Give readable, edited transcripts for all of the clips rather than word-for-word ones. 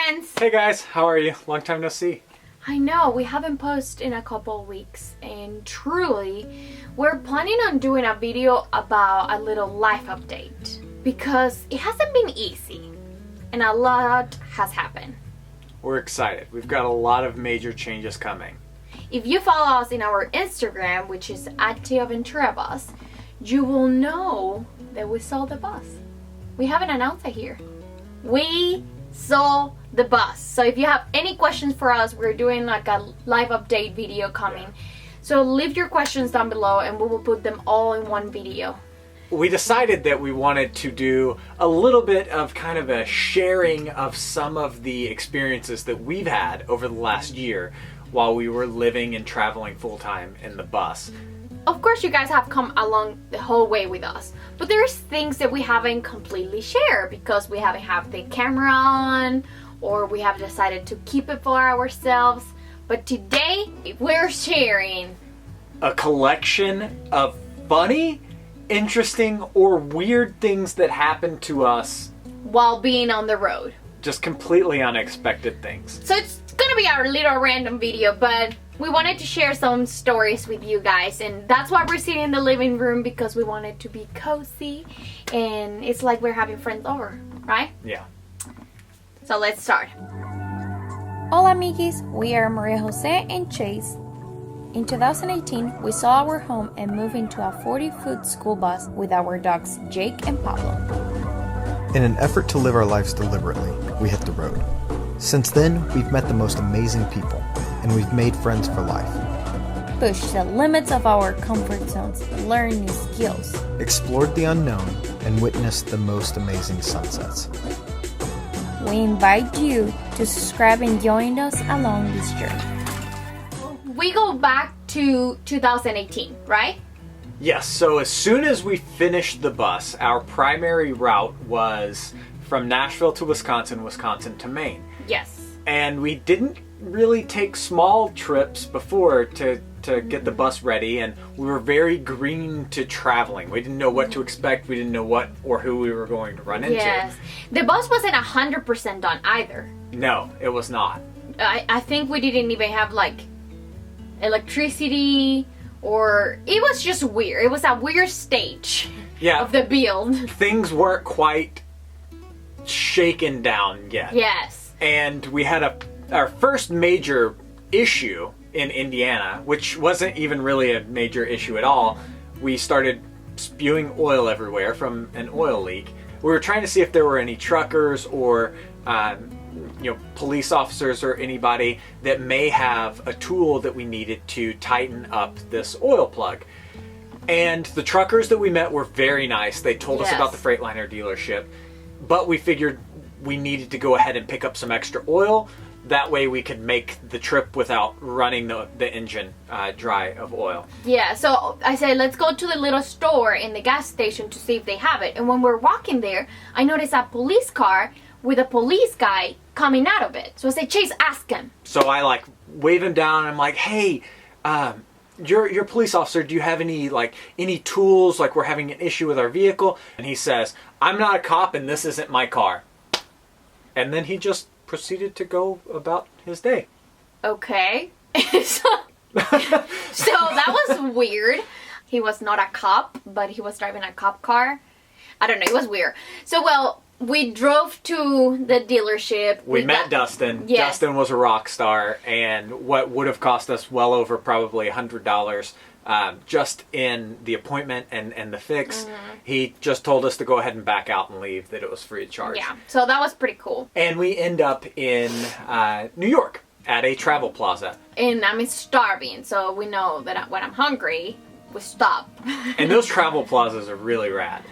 friends! Hey guys, how are you? Long time no see. I know, we haven't posted in a couple weeks, and truly, we're planning on doing a video about a little life update because it hasn't been easy and a lot has happened. We're excited. We've got a lot of major changes coming. If you follow us in our Instagram, which is at TioAventuraBus, you will know that we sold the bus. We haven't announced it here. We sold the bus. So if you have any questions for us, we're doing like a live update video coming. So leave your questions down below and we will put them all in one video. We decided that we wanted to do a little bit of kind of a sharing of some of the experiences that we've had over the last year while we were living and traveling full-time in the bus. Of course, you guys have come along the whole way with us, but there's things that we haven't completely shared because we haven't had the camera on or we have decided to keep it for ourselves. But today, we're sharing a collection of funny, interesting, or weird things that happened to us while being on the road. Just completely unexpected things. So it's gonna be our little random video, but we wanted to share some stories with you guys, and that's why we're sitting in the living room, because we wanted to be cozy and it's like we're having friends over, right? Yeah. So let's start. Hola Amigees, we are Maria Jose and Chase. In 2018, we saw our home and moved into a 40-foot school bus with our dogs Jake and Pablo. In an effort to live our lives deliberately, we hit the road. Since then, we've met the most amazing people, and we've made friends for life. Push the limits of our comfort zones, learn new skills. Explored the unknown, and witnessed the most amazing sunsets. We invite you to subscribe and join us along this journey. We go back to 2018, right? Yes, so as soon as we finished the bus, our primary route was from Nashville to Wisconsin, Wisconsin to Maine. Yes. And we didn't really take small trips before to get the bus ready, and we were very green to traveling. We didn't know what to expect. We didn't know what or who we were going to run into. Yes. The bus wasn't 100% done either. No, it was not. I think we didn't even have like electricity, or it was just weird. It was a weird stage of the build. Things weren't quite shaken down yet. Yes. And we had our first major issue in Indiana, which wasn't even really a major issue at all. We started spewing oil everywhere from an oil leak. We were trying to see if there were any truckers or police officers or anybody that may have a tool that we needed to tighten up this oil plug. And the truckers that we met were very nice. They told us about the Freightliner dealership, but we figured we needed to go ahead and pick up some extra oil. That way we could make the trip without running the engine dry of oil. Yeah, so I said, let's go to the little store in the gas station to see if they have it. And when we're walking there, I noticed a police car with a police guy coming out of it. So I said, Chase, ask him. So I wave him down and I'm like, hey, you're a police officer. Do you have any tools? Like, we're having an issue with our vehicle. And he says, I'm not a cop and this isn't my car. And then he just proceeded to go about his day. Okay. so that was weird. He was not a cop, but he was driving a cop car. I don't know, it was weird. So, we drove to the dealership. We met Dustin. Yes. Dustin was a rock star, and what would have cost us well over probably $100 just in the appointment and the fix. Mm-hmm. He just told us to go ahead and back out and leave, that it was free of charge. Yeah, so that was pretty cool. And we end up in New York at a travel plaza. And I'm starving, so we know that when I'm hungry, we stop. And those travel plazas are really rad.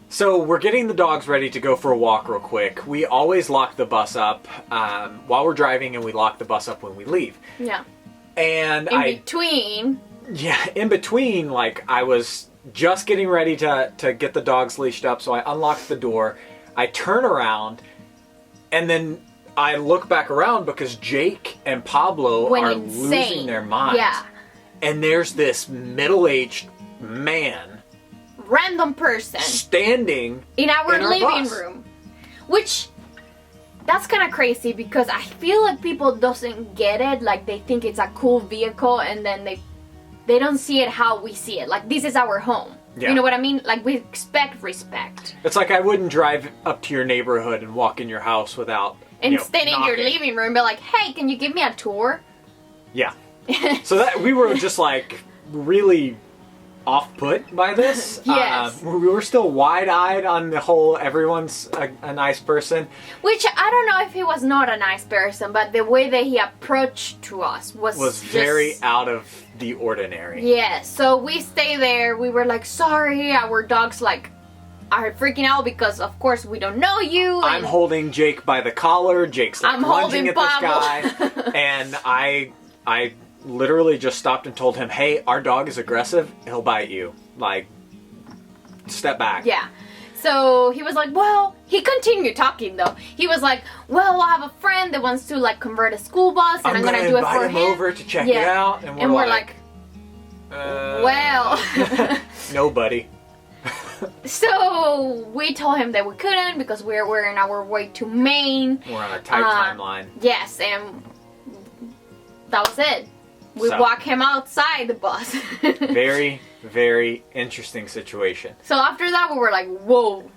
So we're getting the dogs ready to go for a walk real quick. We always lock the bus up while we're driving, and we lock the bus up when we leave. Yeah. And in between, I was just getting ready to get the dogs leashed up, so I unlocked the door. I turn around, and then I look back around because Jake and Pablo are losing their minds. Yeah. And there's this middle-aged man, random person, standing in our living room, which that's kind of crazy because I feel like people doesn't get it. Like they think it's a cool vehicle and then they don't see it how we see it. Like this is our home. Yeah. You know what I mean? Like we expect respect. It's like I wouldn't drive up to your neighborhood and walk in your house without And stand in your knocking. living room and be like, hey, can you give me a tour? Yeah. So that we were just like really off-put by this. Yes. We were still wide-eyed on the whole everyone's a nice person. Which I don't know if he was not a nice person, but the way that he approached to us was just very out of the ordinary. Yeah, so we stay there. We were like, sorry, our dogs like are freaking out because of course we don't know you. I'm holding Jake by the collar. Jake's like I'm lunging holding at this Pablo. guy. And I literally just stopped and told him, hey, our dog is aggressive. He'll bite you. Like, step back. Yeah. So he was like, well, he continued talking though. He was like, well, I have a friend that wants to like convert a school bus and I'm gonna do it for invite him over to check it out. And we're like well. No, buddy. So we told him that we couldn't because we're on our way to Maine. We're on a tight timeline. Yes, and that was it. We So- walk him outside the bus. Very, very interesting situation. So after that, we were like, whoa,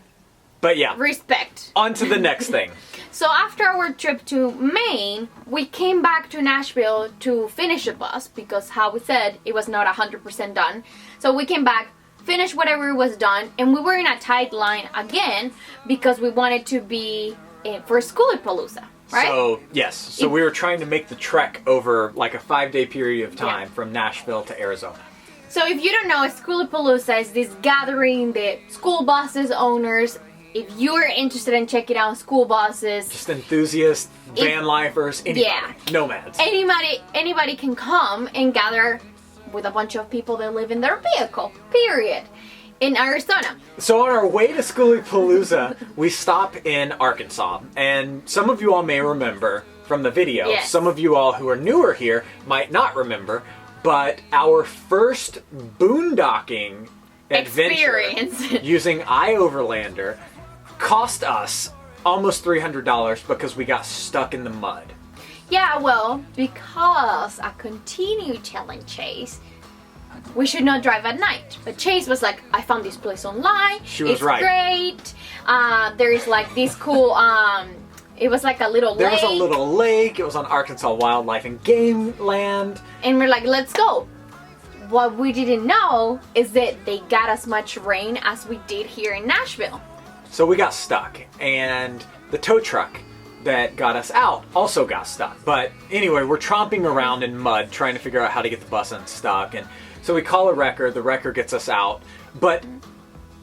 But yeah, respect. on to the next thing. So after our trip to Maine, we came back to Nashville to finish the bus because, how we said, it was not 100% done. So we came back, finished whatever was done, and we were in a tight line again because we wanted to be in for Schoolie-palooza, right? So, yes. So we were trying to make the trek over like a 5-day period of time from Nashville to Arizona. So if you don't know, Schoolie-palooza is this gathering that school buses owners, if you're interested in checking out school buses, Just enthusiasts, van lifers, anybody, nomads. anybody can come and gather with a bunch of people that live in their vehicle, period, in Arizona. So on our way to Schoolie-palooza, we stop in Arkansas. And some of you all may remember from the video. Yes. Some of you all who are newer here might not remember. But our first boondocking adventure Experience. using iOverlander cost us almost $300 because we got stuck in the mud. Yeah, well, because I continued telling Chase we should not drive at night. But Chase was like, I found this place online. She was it's right. Great. There is like this cool, it was like a little There lake. was a little lake. It was on Arkansas Wildlife and Game Land. And we're like, let's go. What we didn't know is that they got as much rain as we did here in Nashville. So we got stuck. And the tow truck that got us out also got stuck. But anyway, we're tromping around in mud trying to figure out how to get the bus unstuck. And so we call a wrecker. The wrecker gets us out. But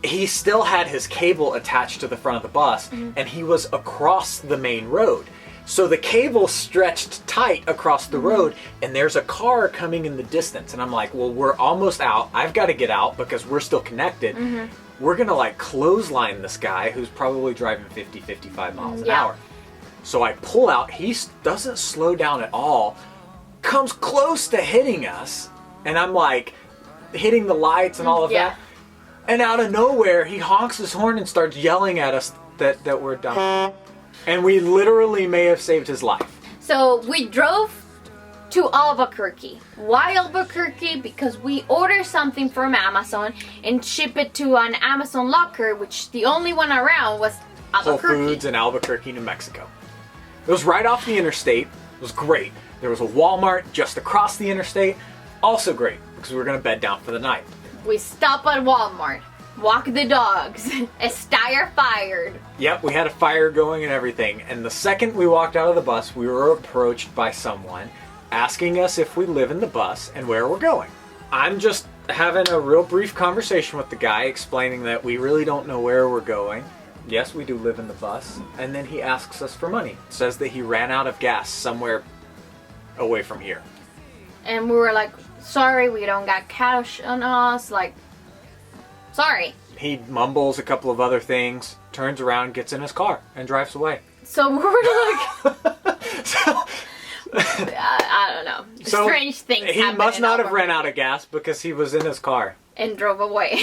he still had his cable attached to the front of the bus. And he was across the main road. So the cable stretched tight across the road. And there's a car coming in the distance. And I'm like, well, we're almost out. I've got to get out because we're still connected. We're going to like clothesline this guy who's probably driving 50, 55 miles an hour. So I pull out, he doesn't slow down at all, comes close to hitting us, and I'm like, hitting the lights and all of that. And out of nowhere, he honks his horn and starts yelling at us that we're dumb. And we literally may have saved his life. So we drove to Albuquerque. Why Albuquerque? Because we ordered something from Amazon and ship it to an Amazon locker, which the only one around was Whole Albuquerque. Foods in Albuquerque, New Mexico. It was right off the interstate. It was great. There was a Walmart just across the interstate. Also great, because we were going to bed down for the night. We stop at Walmart, walk the dogs, a stire fired. Yep, we had a fire going and everything. And the second we walked out of the bus, we were approached by someone asking us if we live in the bus and where we're going. I'm just having a real brief conversation with the guy, explaining that we really don't know where we're going. Yes, we do live in the bus. And then he asks us for money. Says that he ran out of gas somewhere away from here. And we were like, sorry, we don't got cash on us, like, sorry. He mumbles a couple of other things, turns around, gets in his car, and drives away. So we were like, So, I don't know. So, Strange things he happen must in not have Albuquerque. ran out of gas because he was in his car. And drove away.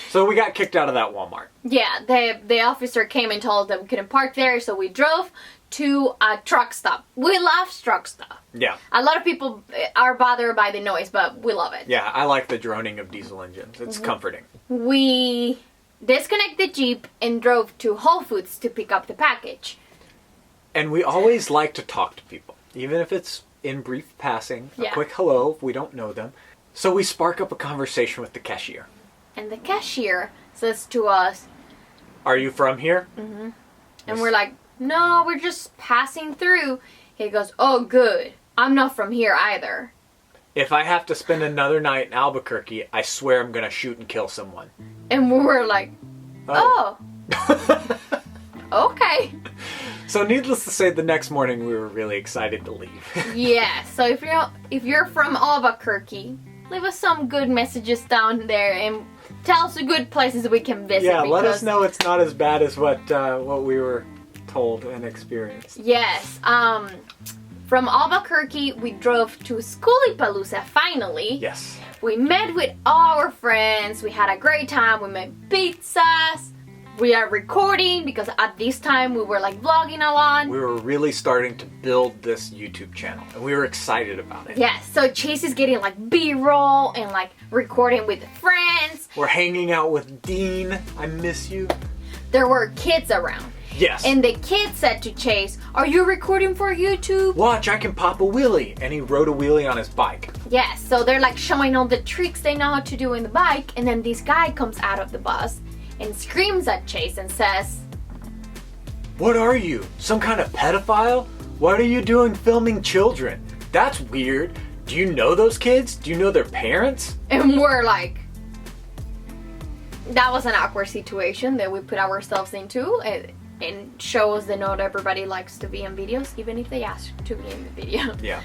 So we got kicked out of that Walmart. Yeah, the officer came and told us that we couldn't park there, so we drove to a truck stop. We love truck stop. Yeah. A lot of people are bothered by the noise, but we love it. Yeah, I like the droning of diesel engines. It's comforting. We disconnected the Jeep and drove to Whole Foods to pick up the package. And we always like to talk to people, even if it's in brief passing, a quick hello if we don't know them. So we spark up a conversation with the cashier. And the cashier says to us, "Are you from here?" Mm-hmm. And we're like, "No, we're just passing through." He goes, "Oh, good. I'm not from here either. "If I have to spend another night in Albuquerque, I swear I'm going to shoot and kill someone." And we were like, "Oh." Okay. So needless to say, the next morning we were really excited to leave. Yeah, so if you're from Albuquerque, leave us some good messages down there and tell us the good places we can visit. Yeah, let us know it's not as bad as what we were told and experienced. Yes. From Albuquerque, we drove to Skoolie finally. Yes. We met with all our friends. We had a great time. We made pizzas. We are recording because at this time we were like vlogging a lot. We were really starting to build this YouTube channel and we were excited about it. Yes, so Chase is getting like B-roll and like recording with friends. We're hanging out with Dean. I miss you. There were kids around. Yes. And the kid said to Chase, "Are you recording for YouTube?" "Watch, I can pop a wheelie." And he rode a wheelie on his bike. Yes, so they're like showing all the tricks they know how to do in the bike. And then this guy comes out of the bus and screams at Chase and says, "What are you? Some kind of pedophile? What are you doing filming children? That's weird. Do you know those kids? Do you know their parents?" and we're like, that was an awkward situation that we put ourselves into. And shows that not everybody likes to be in videos, even if they ask to be in the video. Yeah.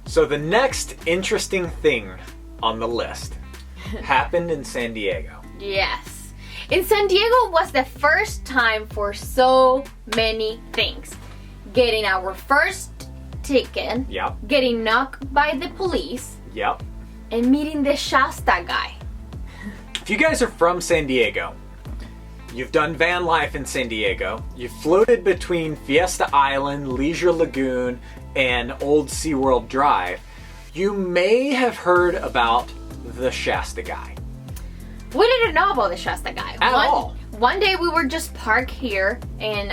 So the next interesting thing on the list happened in San Diego. Yes. In San Diego was the first time for so many things. Getting our first ticket. Yep. Getting knocked by the police. Yep. And meeting the Shasta guy. If you guys are from San Diego, you've done van life in San Diego, you've floated between Fiesta Island, Leisure Lagoon, and Old SeaWorld Drive, you may have heard about the Shasta guy. We didn't know about the Shasta guy. At all. One day we were just parked here in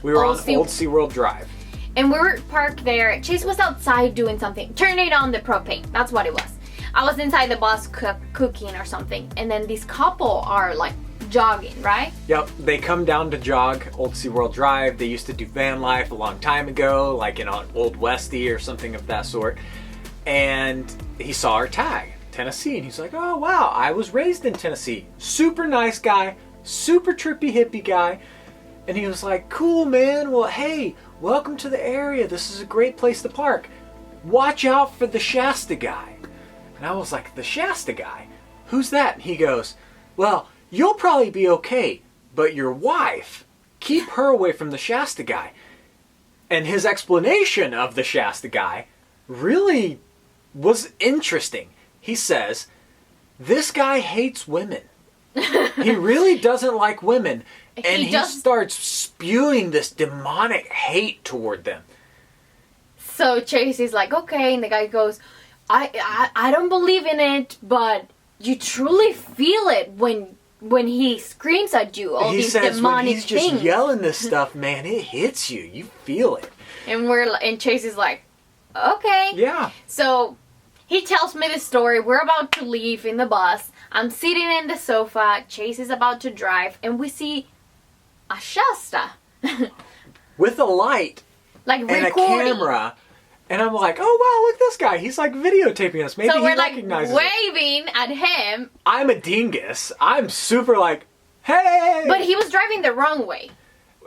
we were on Old SeaWorld Drive. And we were parked there. Chase was outside doing something. Turning on the propane. That's what it was. I was inside the bus cooking or something. And then this couple are like jogging, right? Yep, they come down to jog Old SeaWorld Drive. They used to do van life a long time ago, like in an Old Westie or something of that sort. And he saw our tag, Tennessee, and he's like, "Oh wow, I was raised in Tennessee." Super nice guy, super trippy hippie guy. And he was like, "Cool, man. Well, hey, welcome to the area. This is a great place to park. Watch out for the Shasta guy." And I was like, "The Shasta guy? Who's that?" And he goes, "Well, you'll probably be okay, but your wife, keep her away from the Shasta guy." And his explanation of the Shasta guy really was interesting. He says, "This guy hates women. He really doesn't like women. And he starts spewing this demonic hate toward them." So Chase is like, "Okay," and the guy goes, I don't believe in it, but you truly feel it when he screams at you, all these demonic things. When he's just yelling this stuff, man, it hits you. You feel it. And Chase is like, "Okay." Yeah. So he tells me the story. We're about to leave in the bus. I'm sitting in the sofa. Chase is about to drive, and we see a Shasta with a light, like and recording. A camera. And I'm like, "Oh wow, look at this guy. He's like videotaping us. Maybe so he recognizes us." So we're like waving at him. I'm a dingus. I'm super like, "Hey!" But he was driving the wrong way.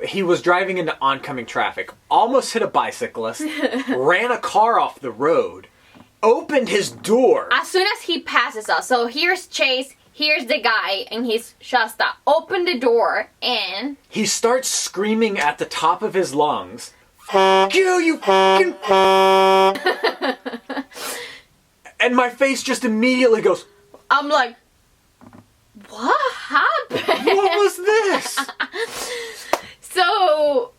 He was driving into oncoming traffic, almost hit a bicyclist, ran a car off the road, opened his door. As soon as he passes us, so here's Chase, here's the guy, and he's Shasta. Open the door, and he starts screaming at the top of his lungs, "Fuck you, you fucking..." And my face just immediately goes... I'm like, what happened? What was this? So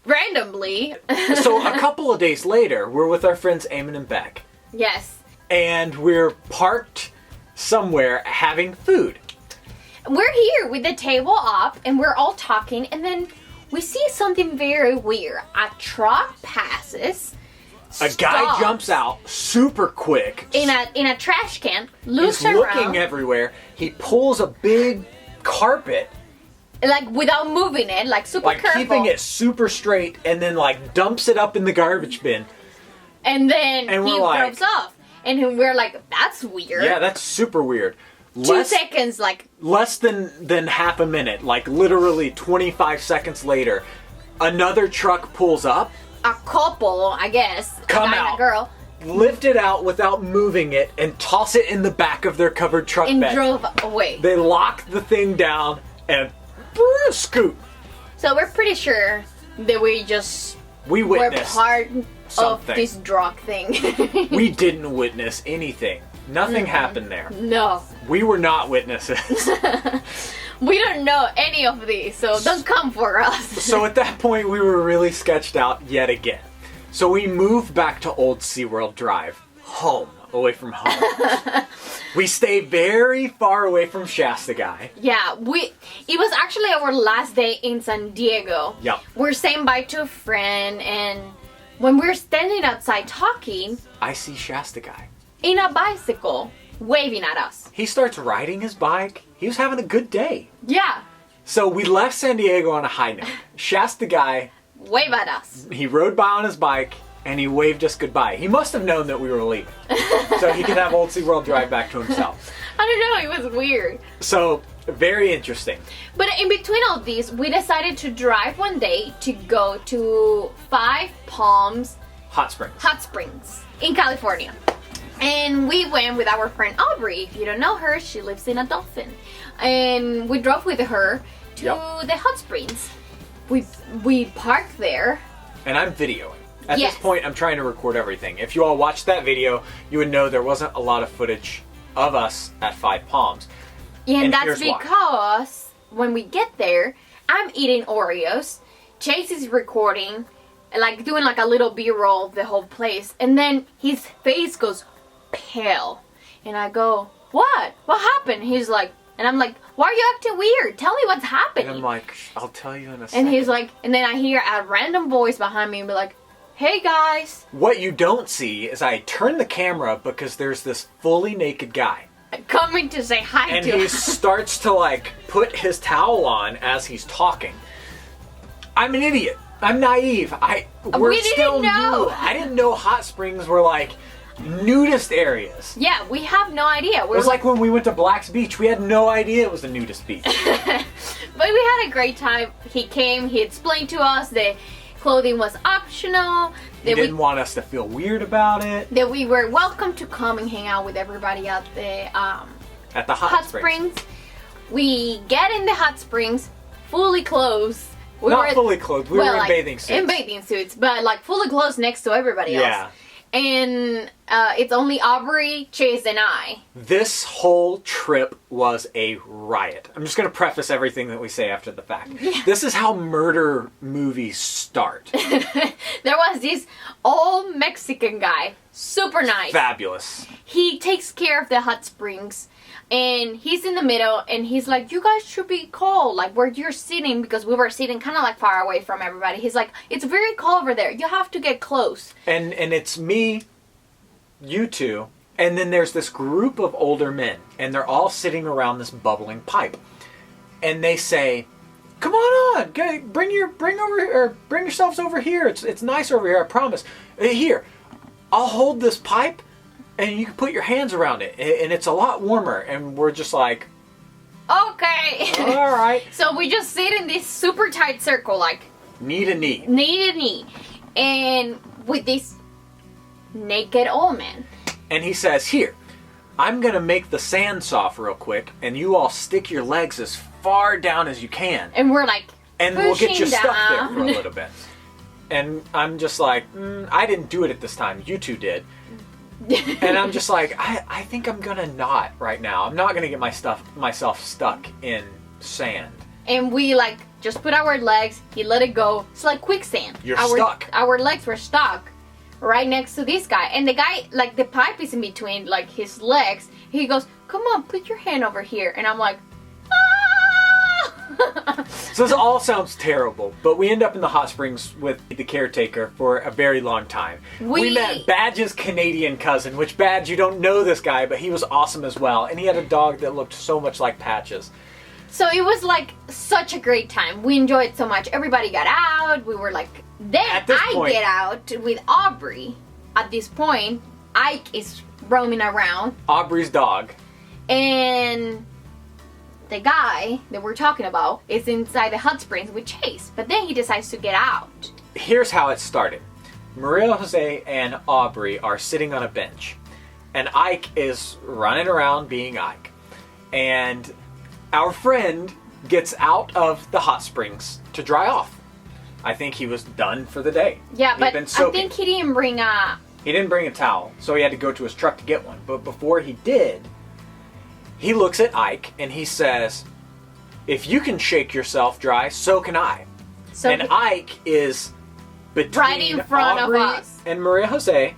randomly. So a couple of days later, we're with our friends Eamon and Beck. Yes. And we're parked somewhere having food. We're here with the table up and we're all talking, and then we see something very weird. A truck passes. A guy jumps out super quick. In a trash can. Looks He's around. looking everywhere. He pulls a big carpet. Like without moving it, like super careful. Keeping it super straight, and then like dumps it up in the garbage bin. And then he like, drives off. And we're like, that's weird. Yeah, that's super weird. 2 seconds, like... Less than half a minute, like literally 25 seconds later, another truck pulls up. A couple, I guess. Come a guy out. and a girl. Lift it out without moving it and toss it in the back of their covered truck bed. And drove away. They lock the thing down and scoot. So we're pretty sure that we were witnessed part something. of this drug thing. We didn't witness anything. Nothing happened there. No. We were not witnesses. We don't know any of these, so don't come for us. So at that point, we were really sketched out yet again. So we moved back to Old SeaWorld Drive, home, away from home. We stayed very far away from Shasta Guy. Yeah, it was actually our last day in San Diego. Yep. We're saying bye to a friend, and when we're standing outside talking, I see Shasta Guy. In a bicycle, waving at us. He starts riding his bike. He was having a good day. Yeah. So we left San Diego on a high note. Shasta Guy, wave at us. He rode by on his bike and he waved us goodbye. He must have known that we were leaving. So he could have Old SeaWorld Drive back to himself. I don't know, it was weird. So, very interesting. But in between all these, we decided to drive one day to go to Five Palms Hot Springs in California. And we went with our friend Aubrey. If you don't know her, she lives in a dolphin. And we drove with her to the hot springs. We parked there. And I'm videoing. At this point, I'm trying to record everything. If you all watched that video, you would know there wasn't a lot of footage of us at Five Palms. And that's because when we get there, I'm eating Oreos. Chase is recording, like doing like a little B-roll of the whole place. And then his face goes pale. And I go, what? What happened? He's like, and I'm like, why are you acting weird? Tell me what's happening. And I'm like, I'll tell you in a second. And he's like, and then I hear a random voice behind me and be like, hey guys. What you don't see is I turn the camera because there's this fully naked guy coming to say hi to us. And he starts to like put his towel on as he's talking. I'm an idiot. I'm naive. We didn't know. I didn't know hot springs were like nudist areas. Yeah, we have no idea. It was like when we went to Black's Beach. We had no idea it was a nudist beach. But we had a great time. He came, he explained to us that clothing was optional. He didn't want us to feel weird about it. That we were welcome to come and hang out with everybody at the hot springs. We get in the hot springs, fully clothed. Not fully clothed. We were in bathing suits. In bathing suits, but like fully clothed next to everybody else. Yeah. And it's only Aubrey, Chase, and I. This whole trip was a riot. I'm just going to preface everything that we say after the fact. Yeah. This is how murder movies start. There was this old Mexican guy, super nice. Fabulous. He takes care of the hot springs. And he's in the middle, and he's like, you guys should be cold, like where you're sitting, because we were sitting kind of like far away from everybody. He's like, it's very cold over there. You have to get close. And it's me, you two, and then there's this group of older men, and they're all sitting around this bubbling pipe. And they say, come on, bring yourselves over here. It's nice over here, I promise. Here, I'll hold this pipe. And you can put your hands around it, and it's a lot warmer. And we're just like, okay. All right. So we just sit in this super tight circle, like knee to knee. Knee to knee. And with this naked old man. And he says, here, I'm going to make the sand soft real quick, and you all stick your legs as far down as you can. And we're like, and we'll get you stuck there for a little bit. And I'm just like, I didn't do it at this time. You two did. And I'm just like, I think I'm gonna not right now. I'm not gonna get myself stuck in sand. and we like just put our legs, he let it go. It's like quicksand. You're stuck. Our legs were stuck right next to this guy, and the guy, like, the pipe is in between like his legs. He goes, come on, put your hand over here. And I'm like, ah! So this all sounds terrible, but we end up in the hot springs with the caretaker for a very long time. We met Badge's Canadian cousin, which Badge, you don't know this guy, but he was awesome as well. And he had a dog that looked so much like Patches. So it was like such a great time. We enjoyed so much. Everybody got out. We were like, then get out with Aubrey. At this point, Ike is roaming around. Aubrey's dog. And the guy that we're talking about is inside the hot springs with Chase. But then he decides to get out. Here's how it started. Maria Jose and Aubrey are sitting on a bench. And Ike is running around being Ike. And our friend gets out of the hot springs to dry off. I think he was done for the day. Yeah, but I think he didn't bring a... He didn't bring a towel, so he had to go to his truck to get one. But before he did, he looks at Ike and he says, if you can shake yourself dry, so can I. So and Ike is between right in front Aubrey of us and Maria Jose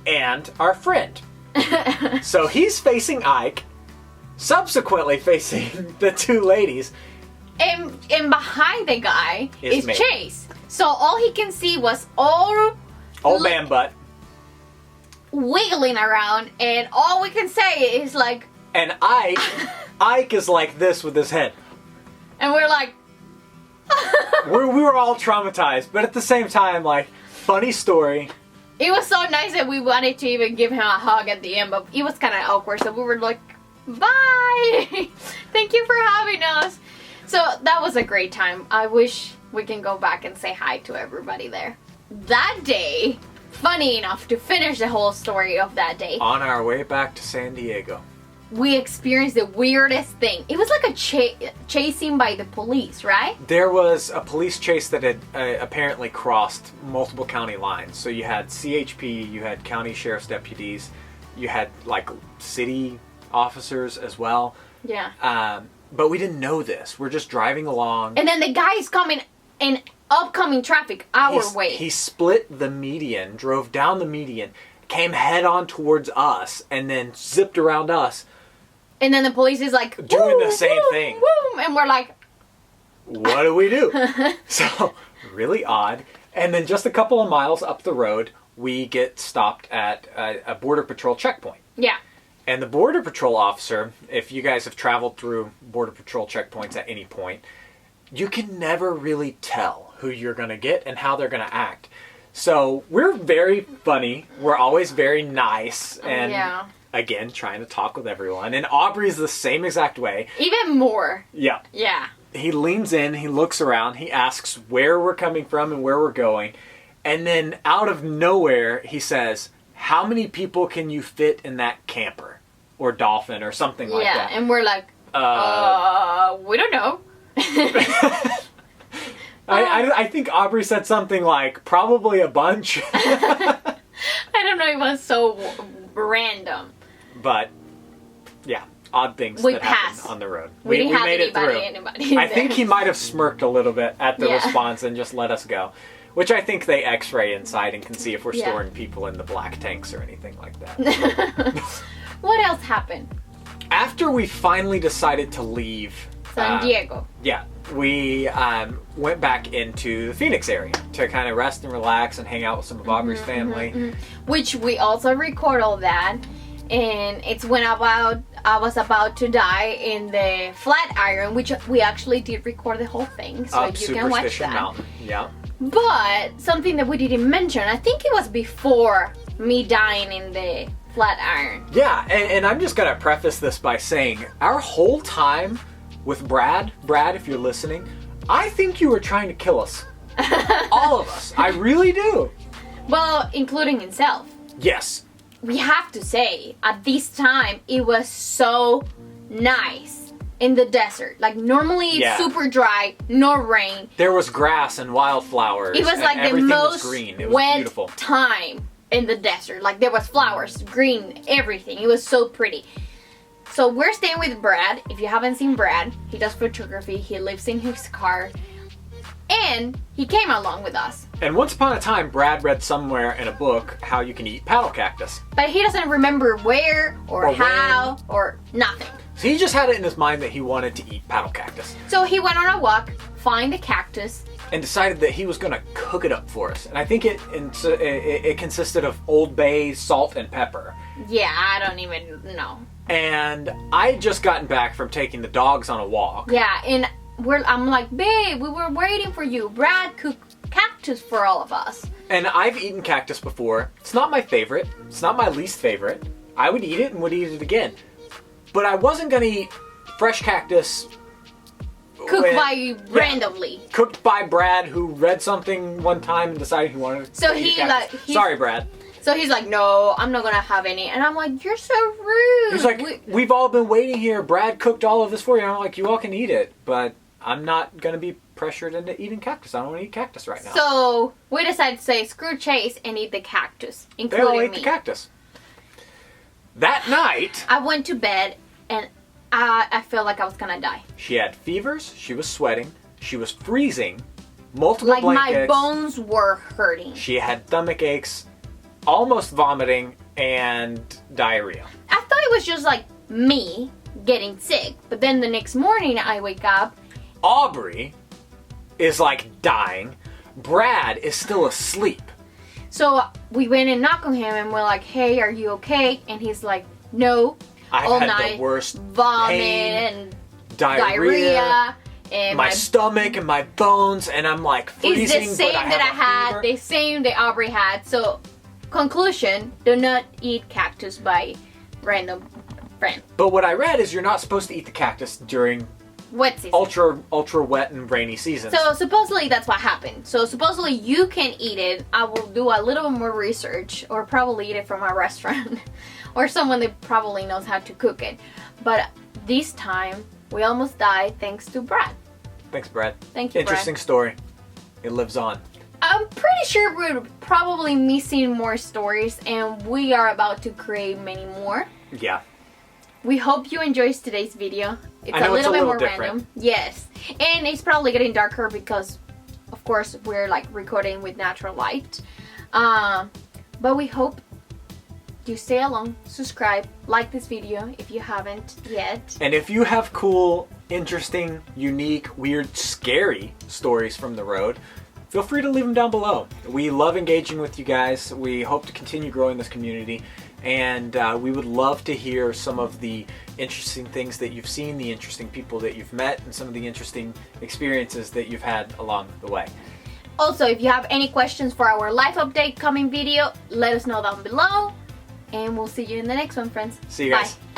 and our friend. So he's facing Ike, subsequently facing the two ladies. And behind the guy is me. Chase. So all he can see was old man butt wiggling around, and all we can say is like... And Ike is like this with his head. And we're like... we were all traumatized, but at the same time, like, funny story. It was so nice that we wanted to even give him a hug at the end, but it was kind of awkward, so we were like, bye! Thank you for having us. So that was a great time. I wish we can go back and say hi to everybody there. That day, funny enough, to finish the whole story of that day, on our way back to San Diego, we experienced the weirdest thing. It was like a chasing by the police, right? There was a police chase that had apparently crossed multiple county lines. So you had CHP, you had county sheriff's deputies, you had like city officers as well. Yeah. But we didn't know this. We're just driving along. And then the guy is coming in upcoming traffic our way. He split the median, drove down the median, came head on towards us, and then zipped around us. And then the police is like... doing the same thing. Woo, and we're like... What do we do? So, really odd. And then just a couple of miles up the road, we get stopped at a Border Patrol checkpoint. Yeah. And the Border Patrol officer, if you guys have traveled through Border Patrol checkpoints at any point, you can never really tell who you're going to get and how they're going to act. So we're very funny. We're always very nice. And again, trying to talk with everyone. And Aubrey's the same exact way. Even more. Yeah. Yeah. He leans in, he looks around, he asks where we're coming from and where we're going. And then out of nowhere, he says, how many people can you fit in that camper? Or dolphin or something like that. Yeah, and we're like, we don't know. I think Aubrey said something like, probably a bunch. I don't know, it was so random. But, yeah, odd things that happen on the road. We didn't have made anybody it through. I think he might have smirked a little bit at the response and just let us go. Which I think they x-ray inside and can see if we're storing people in the black tanks or anything like that. What else happened? After we finally decided to leave San Diego. Yeah, we went back into the Phoenix area to kind of rest and relax and hang out with some of Aubrey's family. Which we also record all that. And it's when I was about to die in the Flatiron, which we actually did record the whole thing. So you can watch that. Mountain. Yeah. But something that we didn't mention, I think it was before me dying in the Flatiron. Yeah, and I'm just going to preface this by saying our whole time with Brad, if you're listening, I think you were trying to kill us. All of us. I really do. Well, including himself. Yes. We have to say, at this time, it was so nice in the desert. Like, normally it's super dry, no rain. There was grass and wildflowers. It was like the most green. It was wet beautiful time in the desert. Like, there was flowers, green, everything. It was so pretty. So we're staying with Brad. If you haven't seen Brad, he does photography. He lives in his car. And he came along with us. And once upon a time, Brad read somewhere in a book how you can eat paddle cactus. But he doesn't remember where or how or nothing. So he just had it in his mind that he wanted to eat paddle cactus. So he went on a walk, find the cactus, and decided that he was going to cook it up for us. And I think it consisted of Old Bay, salt, and pepper. Yeah, I don't even know. And I had just gotten back from taking the dogs on a walk. Yeah, and I'm like, babe, we were waiting for you. Brad cooked cactus for all of us. And I've eaten cactus before. It's not my favorite. It's not my least favorite. I would eat it and would eat it again. But I wasn't going to eat fresh cactus cooked by randomly. Cooked by Brad, who read something one time and decided he wanted to eat cactus. Sorry, Brad. So he's like, no, I'm not going to have any. And I'm like, you're so rude. He's like, we've all been waiting here. Brad cooked all of this for you. And I'm like, you all can eat it. But I'm not going to be pressured into eating cactus. I don't want to eat cactus right now. So we decided to say, screw Chase and eat the cactus, including me. They all ate the cactus. That night, I went to bed and I felt like I was going to die. She had fevers. She was sweating. She was freezing. Multiple blankets. My bones were hurting. She had stomach aches, almost vomiting, and diarrhea. I thought it was just like me getting sick, but then the next morning I wake up. Aubrey is like dying. Brad is still asleep. So we went and knocked on him and we're like, hey, are you okay? And he's like, no. I've had the worst vomit pain, and diarrhea and my stomach and my bones, and I'm like freezing. It's the same that I had, the same that Aubrey had. So, conclusion: do not eat cactus by random friend. But what I read is you're not supposed to eat the cactus during wet season. ultra wet and rainy seasons. So supposedly that's what happened. So supposedly you can eat it. I will do a little more research, or probably eat it from a restaurant or someone that probably knows how to cook it. But this time we almost died thanks to Brad. Thanks, Brad. Thank you, Interesting Brad. Story. It lives on. I'm pretty sure we're probably missing more stories, and we are about to create many more. Yeah. We hope you enjoyed today's video. It's I know a little bit more different. random. Yes. And it's probably getting darker because, of course, we're like recording with natural light. But we hope you stay along, subscribe, like this video if you haven't yet. And if you have cool, interesting, unique, weird, scary stories from the road, feel free to leave them down below. We love engaging with you guys. We hope to continue growing this community. And we would love to hear some of the interesting things that you've seen, the interesting people that you've met, and some of the interesting experiences that you've had along the way. Also, if you have any questions for our life update coming video, let us know down below. And we'll see you in the next one, friends. See you guys. Bye.